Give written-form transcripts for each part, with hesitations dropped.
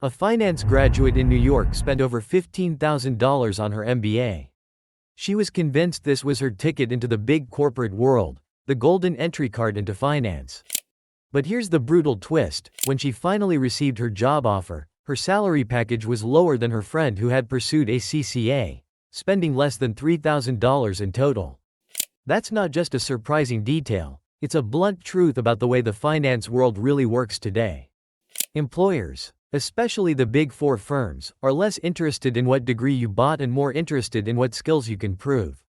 A finance graduate in New York spent over $15,000 on her MBA. She was convinced this was her ticket into the big corporate world, the golden entry card into finance. But here's the brutal twist: when she finally received her job offer, her salary package was lower than her friend who had pursued ACCA, spending less than $3,000 in total. That's not just a surprising detail, it's a blunt truth about the way the finance world really works today. Employers, especially the Big Four firms, are less interested in what degree you bought and more interested in what skills you can prove.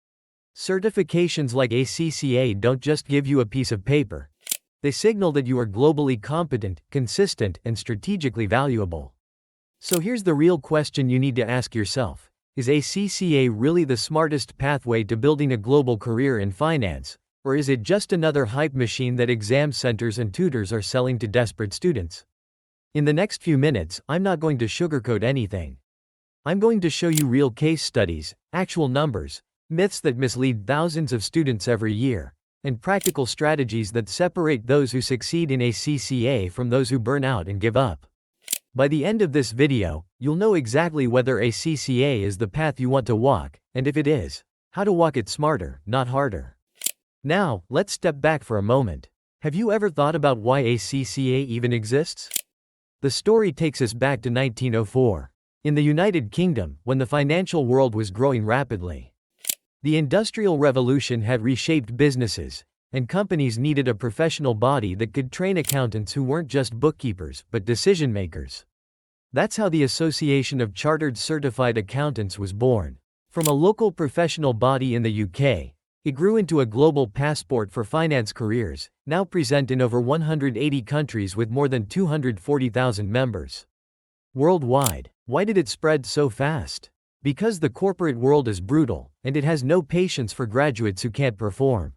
Certifications like ACCA don't just give you a piece of paper. They signal that you are globally competent, consistent, and strategically valuable. So here's the real question you need to ask yourself: is ACCA really the smartest pathway to building a global career in finance, or is it just another hype machine that exam centers and tutors are selling to desperate students? In the next few minutes, I'm not going to sugarcoat anything. I'm going to show you real case studies, actual numbers, myths that mislead thousands of students every year, and practical strategies that separate those who succeed in ACCA from those who burn out and give up. By the end of this video, you'll know exactly whether ACCA is the path you want to walk, and if it is, how to walk it smarter, not harder. Now, let's step back for a moment. Have you ever thought about why ACCA even exists? The story takes us back to 1904. In the United Kingdom, when the financial world was growing rapidly. The Industrial Revolution had reshaped businesses, and companies needed a professional body that could train accountants who weren't just bookkeepers, but decision makers. That's how the Association of Chartered Certified Accountants was born. From a local professional body in the UK, it grew into a global passport for finance careers, now present in over 180 countries with more than 240,000 members. Worldwide, why did it spread so fast? Because the corporate world is brutal, and it has no patience for graduates who can't perform.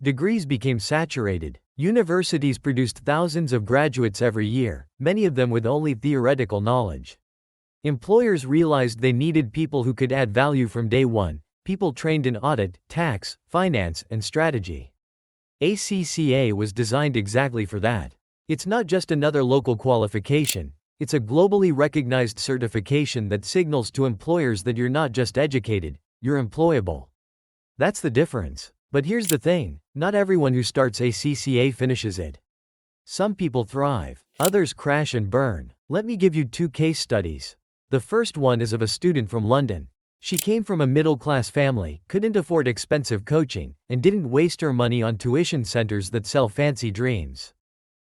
Degrees became saturated. Universities produced thousands of graduates every year, many of them with only theoretical knowledge. Employers realized they needed people who could add value from day one, people trained in audit, tax, finance, and strategy. ACCA was designed exactly for that. It's not just another local qualification, it's a globally recognized certification that signals to employers that you're not just educated, you're employable. That's the difference. But here's the thing: not everyone who starts ACCA finishes it. Some people thrive, others crash and burn. Let me give you two case studies. The first one is of a student from London. She came from a middle-class family, couldn't afford expensive coaching, and didn't waste her money on tuition centers that sell fancy dreams.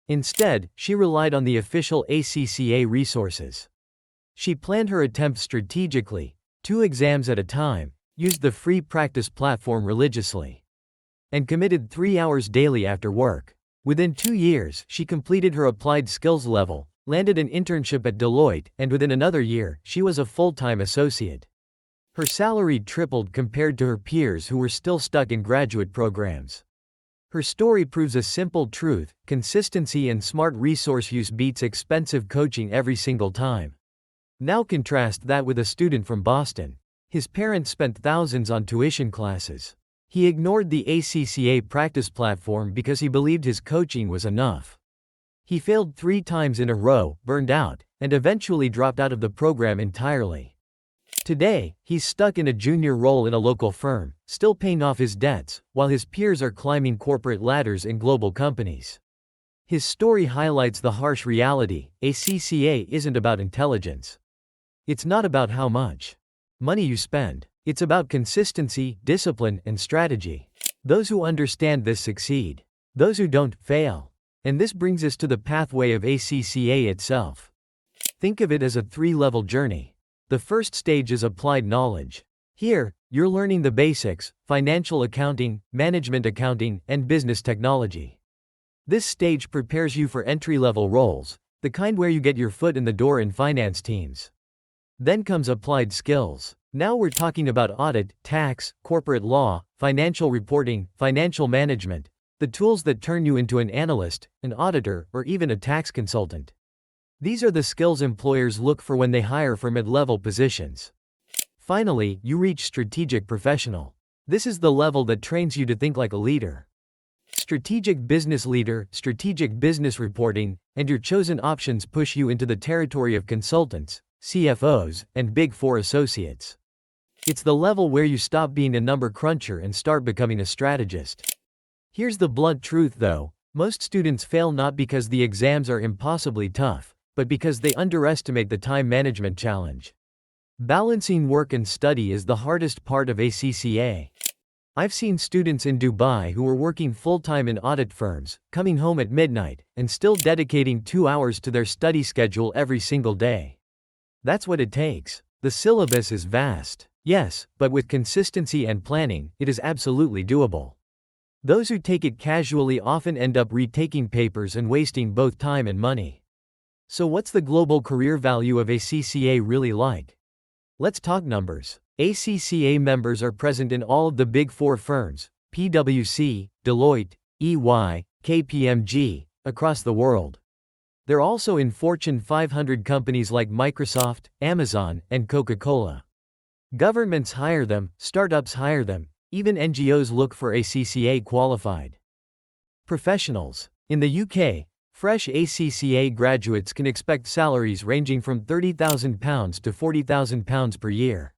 Instead, she relied on the official ACCA resources. She planned her attempts strategically, 2 exams at a time, used the free practice platform religiously, and committed 3 hours daily after work. Within 2 years, she completed her applied skills level, landed an internship at Deloitte, and within another year, she was a full-time associate. Her salary tripled compared to her peers who were still stuck in graduate programs. Her story proves a simple truth: consistency and smart resource use beats expensive coaching every single time. Now contrast that with a student from Boston. His parents spent thousands on tuition classes. He ignored the ACCA practice platform because he believed his coaching was enough. He failed 3 times in a row, burned out, and eventually dropped out of the program entirely. Today, he's stuck in a junior role in a local firm, still paying off his debts, while his peers are climbing corporate ladders in global companies. His story highlights the harsh reality: ACCA isn't about intelligence. It's not about how much money you spend. It's about consistency, discipline, and strategy. Those who understand this succeed. Those who don't, fail. And this brings us to the pathway of ACCA itself. Think of it as a 3-level journey. The first stage is applied knowledge. Here, you're learning the basics: financial accounting, management accounting, and business technology. This stage prepares you for entry-level roles, the kind where you get your foot in the door in finance teams. Then comes applied skills. Now we're talking about audit, tax, corporate law, financial reporting, financial management, the tools that turn you into an analyst, an auditor, or even a tax consultant. These are the skills employers look for when they hire for mid-level positions. Finally, you reach strategic professional. This is the level that trains you to think like a leader. Strategic business leader, strategic business reporting, and your chosen options push you into the territory of consultants, CFOs, and Big Four associates. It's the level where you stop being a number cruncher and start becoming a strategist. Here's the blunt truth though, most students fail not because the exams are impossibly tough, but because they underestimate the time management challenge. Balancing work and study is the hardest part of ACCA. I've seen students in Dubai who were working full-time in audit firms, coming home at midnight, and still dedicating 2 hours to their study schedule every single day. That's what it takes. The syllabus is vast, yes, but with consistency and planning, it is absolutely doable. Those who take it casually often end up retaking papers and wasting both time and money. So what's the global career value of ACCA really like? Let's talk numbers. ACCA members are present in all of the Big Four firms, PwC, Deloitte, EY, KPMG, across the world. They're also in Fortune 500 companies like Microsoft, Amazon, and Coca-Cola. Governments hire them, startups hire them, even NGOs look for ACCA qualified professionals. In the UK, fresh ACCA graduates can expect salaries ranging from £30,000 to £40,000 per year.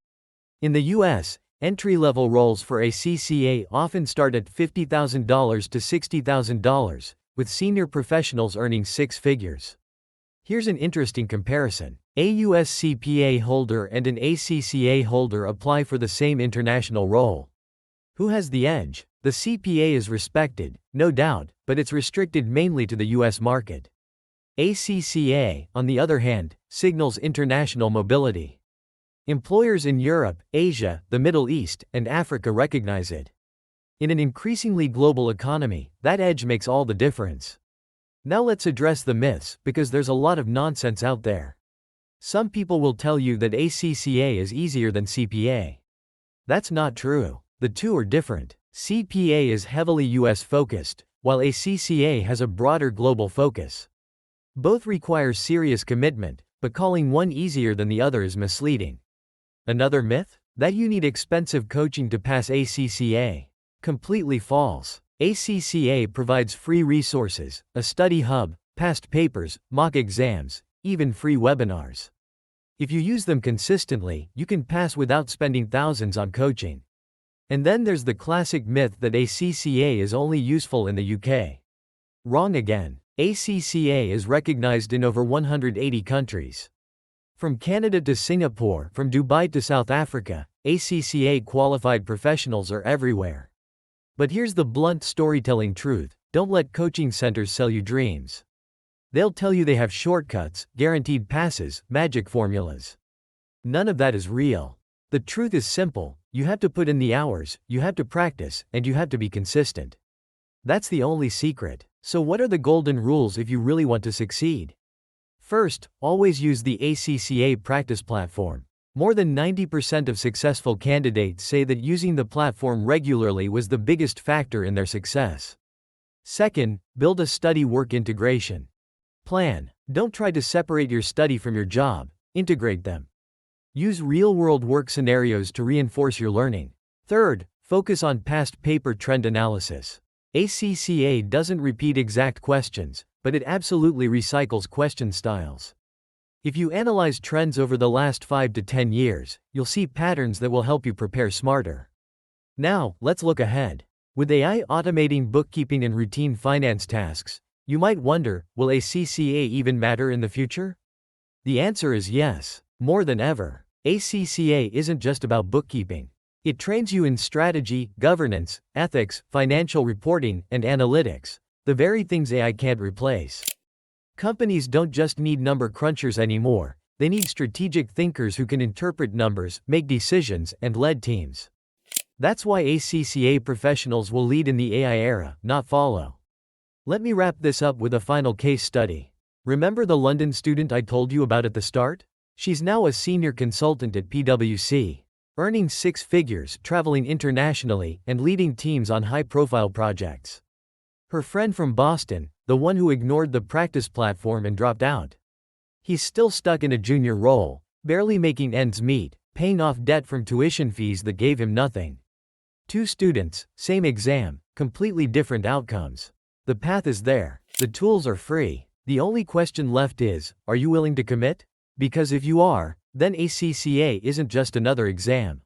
In the US, entry-level roles for ACCA often start at $50,000 to $60,000, with senior professionals earning six figures. Here's an interesting comparison. A US CPA holder and an ACCA holder apply for the same international role. Who has the edge? The CPA is respected, no doubt, but it's restricted mainly to the US market. ACCA, on the other hand, signals international mobility. Employers in Europe, Asia, the Middle East, and Africa recognize it. In an increasingly global economy, that edge makes all the difference. Now let's address the myths, because there's a lot of nonsense out there. Some people will tell you that ACCA is easier than CPA. That's not true. The two are different. CPA is heavily US focused, while ACCA has a broader global focus. Both require serious commitment, but calling one easier than the other is misleading. Another myth? That you need expensive coaching to pass ACCA. Completely false. ACCA provides free resources, a study hub, past papers, mock exams, even free webinars. If you use them consistently, you can pass without spending thousands on coaching. And then there's the classic myth that ACCA is only useful in the UK. Wrong again. ACCA is recognized in over 180 countries. From Canada to Singapore, from Dubai to South Africa, ACCA qualified professionals are everywhere. But here's the blunt storytelling truth: don't let coaching centers sell you dreams. They'll tell you they have shortcuts, guaranteed passes, magic formulas. None of that is real. The truth is simple: you have to put in the hours, you have to practice, and you have to be consistent. That's the only secret. So what are the golden rules if you really want to succeed? First, always use the ACCA practice platform. More than 90% of successful candidates say that using the platform regularly was the biggest factor in their success. Second, build a study-work integration plan. Don't try to separate your study from your job, integrate them. Use real-world work scenarios to reinforce your learning. Third, focus on past paper trend analysis. ACCA doesn't repeat exact questions, but it absolutely recycles question styles. If you analyze trends over the last 5 to 10 years, you'll see patterns that will help you prepare smarter. Now, let's look ahead. With AI automating bookkeeping and routine finance tasks, you might wonder, will ACCA even matter in the future? The answer is yes, more than ever. ACCA isn't just about bookkeeping. It trains you in strategy, governance, ethics, financial reporting, and analytics, the very things AI can't replace. Companies don't just need number crunchers anymore, they need strategic thinkers who can interpret numbers, make decisions, and lead teams. That's why ACCA professionals will lead in the AI era, not follow. Let me wrap this up with a final case study. Remember the London student I told you about at the start? She's now a senior consultant at PwC, earning six figures, traveling internationally, and leading teams on high-profile projects. Her friend from Boston, the one who ignored the practice platform and dropped out. He's still stuck in a junior role, barely making ends meet, paying off debt from tuition fees that gave him nothing. Two students, same exam, completely different outcomes. The path is there. The tools are free. The only question left is, are you willing to commit? Because if you are, then ACCA isn't just another exam.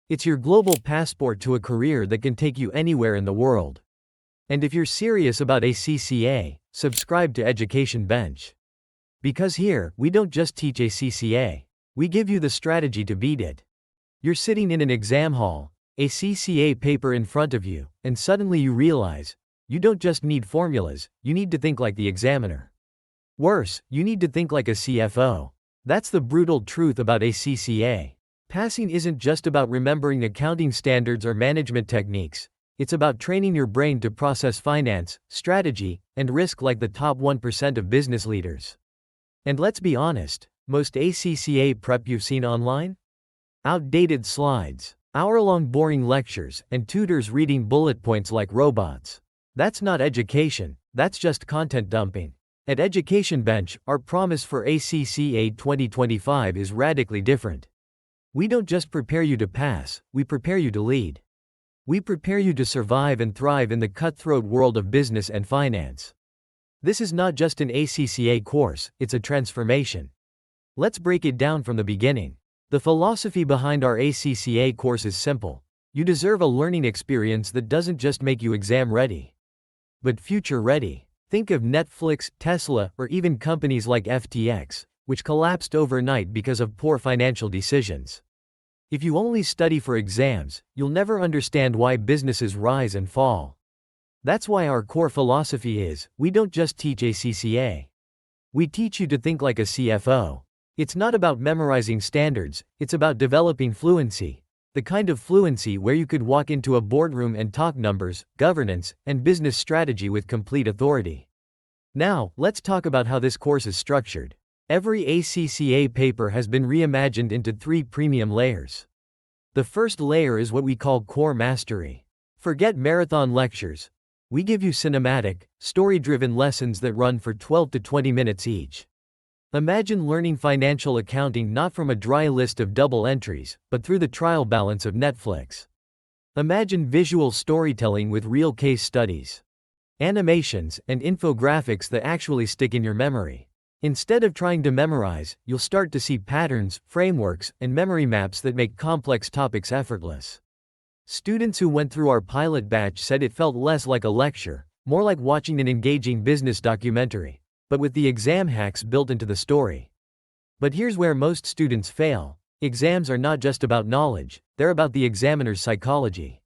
It's your global passport to a career that can take you anywhere in the world. And if you're serious about ACCA, subscribe to Education Bench. Because here, we don't just teach ACCA. We give you the strategy to beat it. You're sitting in an exam hall, ACCA paper in front of you, and suddenly you realize, you don't just need formulas, you need to think like the examiner. Worse, you need to think like a CFO. That's the brutal truth about ACCA. Passing isn't just about remembering accounting standards or management techniques, it's about training your brain to process finance, strategy, and risk like the top 1% of business leaders. And let's be honest, most ACCA prep you've seen online? Outdated slides, hour-long boring lectures, and tutors reading bullet points like robots. That's not education, that's just content dumping. At Education Bench, our promise for ACCA 2025 is radically different. We don't just prepare you to pass, we prepare you to lead. We prepare you to survive and thrive in the cutthroat world of business and finance. This is not just an ACCA course, it's a transformation. Let's break it down from the beginning. The philosophy behind our ACCA course is simple. You deserve a learning experience that doesn't just make you exam ready, but future ready. Think of Netflix, Tesla, or even companies like FTX, which collapsed overnight because of poor financial decisions. If you only study for exams, you'll never understand why businesses rise and fall. That's why our core philosophy is, we don't just teach ACCA. We teach you to think like a CFO. It's not about memorizing standards, it's about developing fluency. The kind of fluency where you could walk into a boardroom and talk numbers, governance, and business strategy with complete authority. Now, let's talk about how this course is structured. Every ACCA paper has been reimagined into 3 premium layers. The first layer is what we call core mastery. Forget marathon lectures. We give you cinematic, story-driven lessons that run for 12 to 20 minutes each. Imagine learning financial accounting not from a dry list of double entries, but through the trial balance of Netflix. Imagine visual storytelling with real case studies, animations, and infographics that actually stick in your memory. Instead of trying to memorize, you'll start to see patterns, frameworks, and memory maps that make complex topics effortless. Students who went through our pilot batch said it felt less like a lecture, more like watching an engaging business documentary, but with the exam hacks built into the story. But here's where most students fail. Exams are not just about knowledge, they're about the examiner's psychology.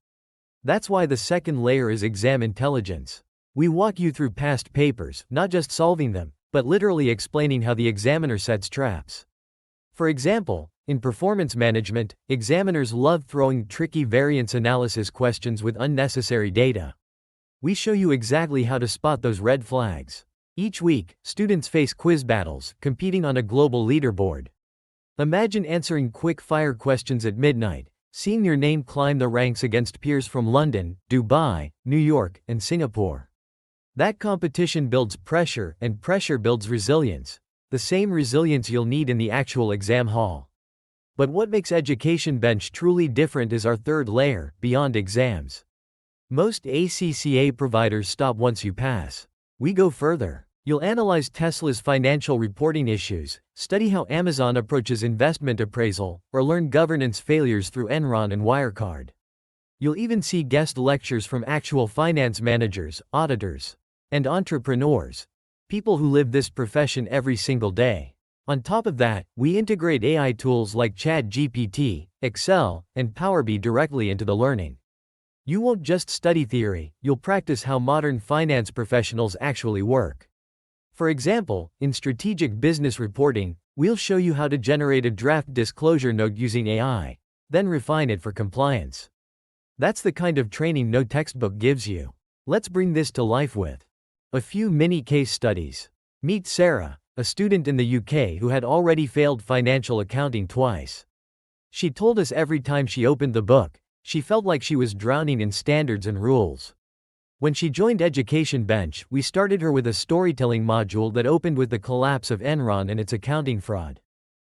That's why the second layer is exam intelligence. We walk you through past papers, not just solving them, but literally explaining how the examiner sets traps. For example, in performance management, examiners love throwing tricky variance analysis questions with unnecessary data. We show you exactly how to spot those red flags. Each week, students face quiz battles, competing on a global leaderboard. Imagine answering quick-fire questions at midnight, seeing your name climb the ranks against peers from London, Dubai, New York, and Singapore. That competition builds pressure, and pressure builds resilience. The same resilience you'll need in the actual exam hall. But what makes Education Bench truly different is our third layer, beyond exams. Most ACCA providers stop once you pass. We go further. You'll analyze Tesla's financial reporting issues, study how Amazon approaches investment appraisal, or learn governance failures through Enron and Wirecard. You'll even see guest lectures from actual finance managers, auditors, and entrepreneurs, people who live this profession every single day. On top of that, we integrate AI tools like ChatGPT, Excel, and Power BI directly into the learning. You won't just study theory, you'll practice how modern finance professionals actually work. For example, in strategic business reporting, we'll show you how to generate a draft disclosure note using AI, then refine it for compliance. That's the kind of training no textbook gives you. Let's bring this to life with a few mini case studies. Meet Sarah, a student in the UK who had already failed financial accounting twice. She told us every time she opened the book, she felt like she was drowning in standards and rules. When she joined Education Bench, we started her with a storytelling module that opened with the collapse of Enron and its accounting fraud.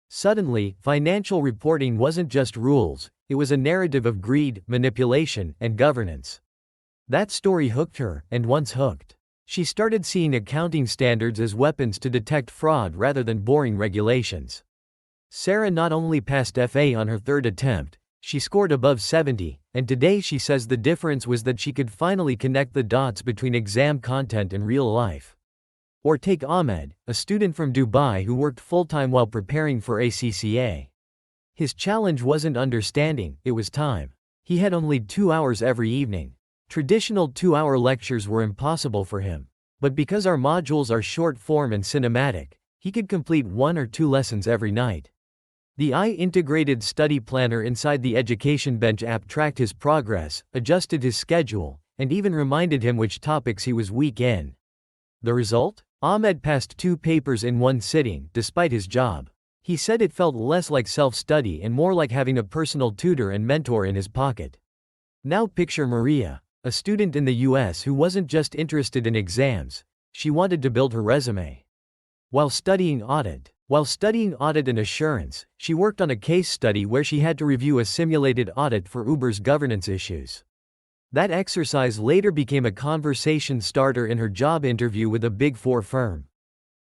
Suddenly, financial reporting wasn't just rules, It was a narrative of greed, manipulation, and governance. That story hooked her, and once hooked, she started seeing accounting standards as weapons to detect fraud rather than boring regulations. Sarah not only passed FA on her third attempt, she scored above 70, and today she says the difference was that she could finally connect the dots between exam content and real life. Or take Ahmed, a student from Dubai who worked full-time while preparing for ACCA. His challenge wasn't understanding, it was time. He had only 2 hours every evening. Traditional 2-hour lectures were impossible for him. But because our modules are short-form and cinematic, he could complete 1 or 2 lessons every night. The integrated study planner inside the Education Bench app tracked his progress, adjusted his schedule, and even reminded him which topics he was weak in. The result? Ahmed passed 2 papers in 1 sitting, despite his job. He said it felt less like self-study and more like having a personal tutor and mentor in his pocket. Now picture Maria, a student in the US who wasn't just interested in exams, she wanted to build her resume. While studying audit and assurance, she worked on a case study where she had to review a simulated audit for Uber's governance issues. That exercise later became a conversation starter in her job interview with a Big Four firm.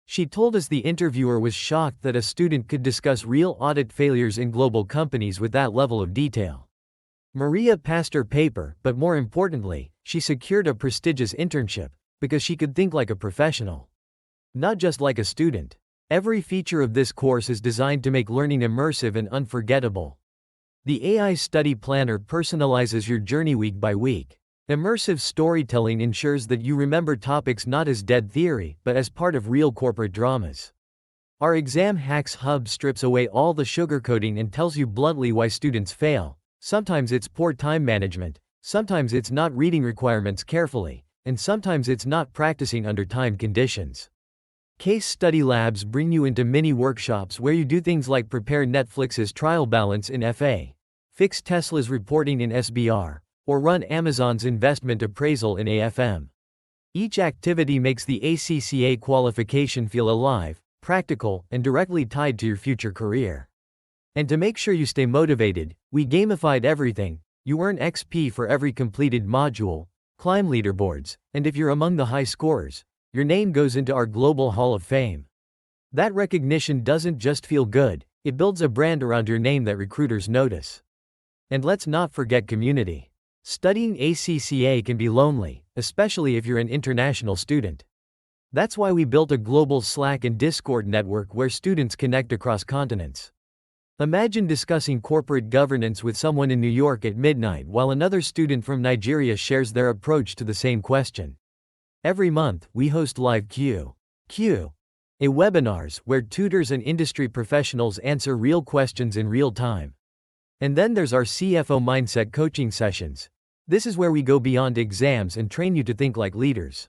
She told us the interviewer was shocked that a student could discuss real audit failures in global companies with that level of detail. Maria passed her paper, but more importantly, she secured a prestigious internship, because she could think like a professional. Not just like a student. Every feature of this course is designed to make learning immersive and unforgettable. The AI Study Planner personalizes your journey week by week. Immersive storytelling ensures that you remember topics not as dead theory, but as part of real corporate dramas. Our Exam Hacks Hub strips away all the sugarcoating and tells you bluntly why students fail. Sometimes it's poor time management, sometimes it's not reading requirements carefully, and sometimes it's not practicing under time conditions. Case study labs bring you into mini workshops where you do things like prepare Netflix's trial balance in FA, fix Tesla's reporting in SBR, or run Amazon's investment appraisal in AFM. Each activity makes the ACCA qualification feel alive, practical, and directly tied to your future career. And to make sure you stay motivated, we gamified everything. You earn XP for every completed module, climb leaderboards, and if you're among the high scorers, your name goes into our global Hall of Fame. That recognition doesn't just feel good, it builds a brand around your name that recruiters notice. And let's not forget community. Studying ACCA can be lonely, especially if you're an international student. That's why we built a global Slack and Discord network where students connect across continents. Imagine discussing corporate governance with someone in New York at midnight while another student from Nigeria shares their approach to the same question. Every month, we host Live Q&A webinars where tutors and industry professionals answer real questions in real time. And then there's our CFO Mindset coaching sessions. This is where we go beyond exams and train you to think like leaders.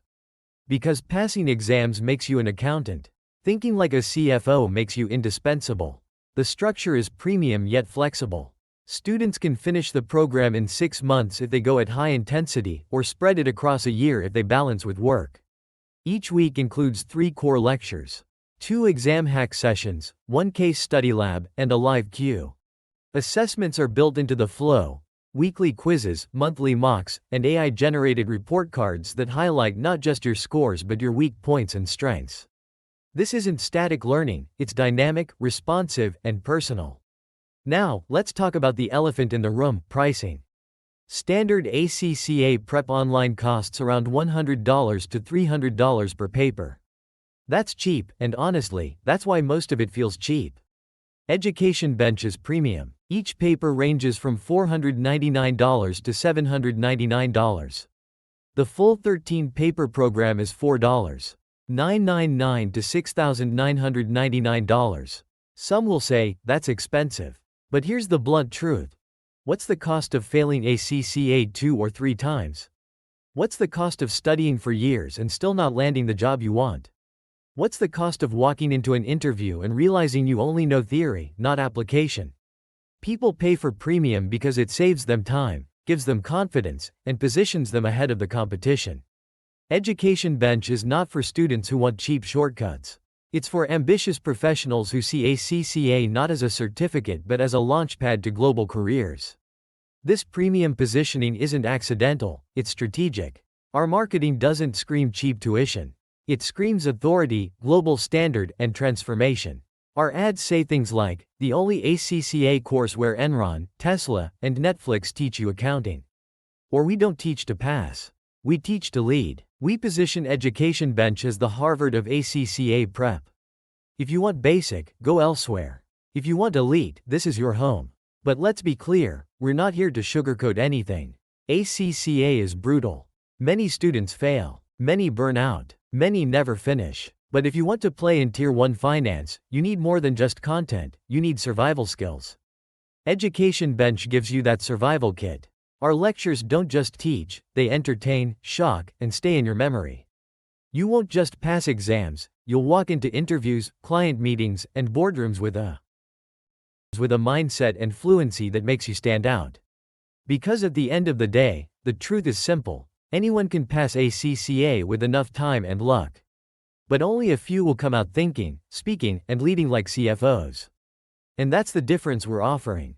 Because passing exams makes you an accountant, thinking like a CFO makes you indispensable. The structure is premium yet flexible. Students can finish the program in 6 months if they go at high intensity, or spread it across a year if they balance with work. Each week includes 3 core lectures, 2 exam hack sessions, 1 case study lab, and a live Q&A. Assessments are built into the flow, weekly quizzes, monthly mocks, and AI-generated report cards that highlight not just your scores but your weak points and strengths. This isn't static learning, it's dynamic, responsive, and personal. Now, let's talk about the elephant in the room, pricing. Standard ACCA prep online costs around $100 to $300 per paper. That's cheap, and honestly, that's why most of it feels cheap. Education Bench is premium. Each paper ranges from $499 to $799. The full 13-paper program is $4,999 to $6,999. Some will say, that's expensive. But here's the blunt truth. What's the cost of failing ACCA 2 or 3 times? What's the cost of studying for years and still not landing the job you want? What's the cost of walking into an interview and realizing you only know theory, not application? People pay for premium because it saves them time, gives them confidence, and positions them ahead of the competition. Education Bench is not for students who want cheap shortcuts. It's for ambitious professionals who see ACCA not as a certificate but as a launchpad to global careers. This premium positioning isn't accidental, it's strategic. Our marketing doesn't scream cheap tuition. It screams authority, global standard, and transformation. Our ads say things like, the only ACCA course where Enron, Tesla, and Netflix teach you accounting. Or we don't teach to pass. We teach to lead. We position Education Bench as the Harvard of ACCA prep. If you want basic, go elsewhere. If you want elite, this is your home. But let's be clear, we're not here to sugarcoat anything. ACCA is brutal. Many students fail. Many burn out. Many never finish. But if you want to play in Tier 1 finance, you need more than just content, you need survival skills. Education Bench gives you that survival kit. Our lectures don't just teach, they entertain, shock, and stay in your memory. You won't just pass exams, you'll walk into interviews, client meetings, and boardrooms with a mindset and fluency that makes you stand out. Because at the end of the day, the truth is simple. Anyone can pass ACCA with enough time and luck. But only a few will come out thinking, speaking, and leading like CFOs. And that's the difference we're offering.